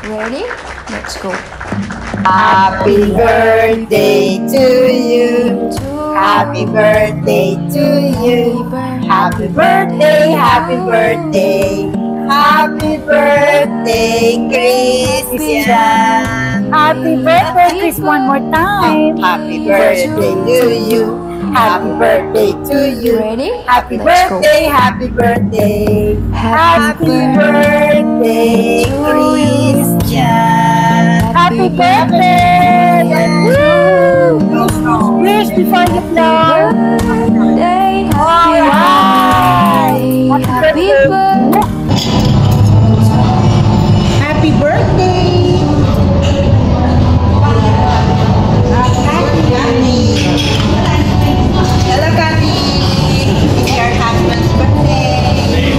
Ready? Let's go. Happy birthday to you. Happy birthday to you. Happy birthday, happy birthday. Happy birthday, Christian. Happy birthday, Chris, one more time. Happy birthday to you. Happy birthday to you. Ready? Happy Let's go. birthday, happy birthday. Happy birthday, Christian. Happy birthday! Woo! Wish before you blow. Birthday, Alright. happy birthday. Happy birthday! Hello, Kati. It's your husband's birthday.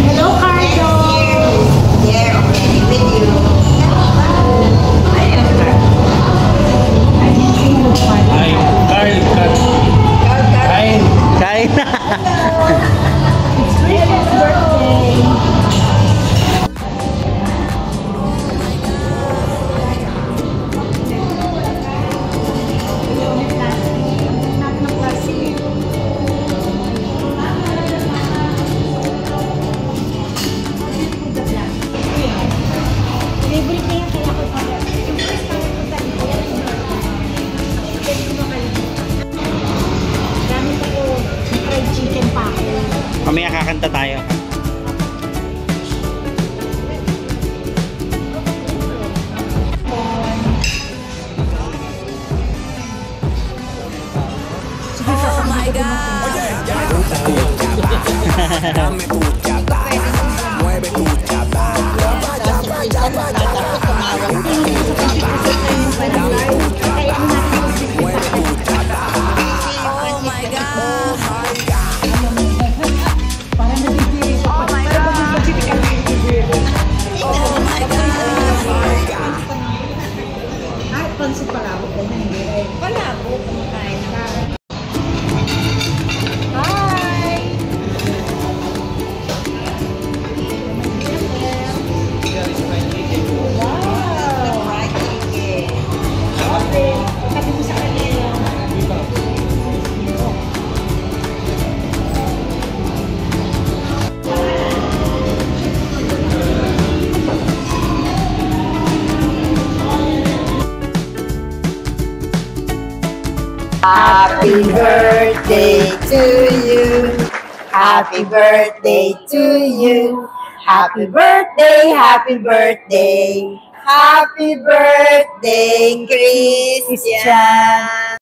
Hello, Carlo. Yeah, okay, with you. Kain. It's Chris's birthday. Mamaya kakanta tayo. Happy birthday to you. Happy birthday to you. Happy birthday, happy birthday. Happy birthday, Christian.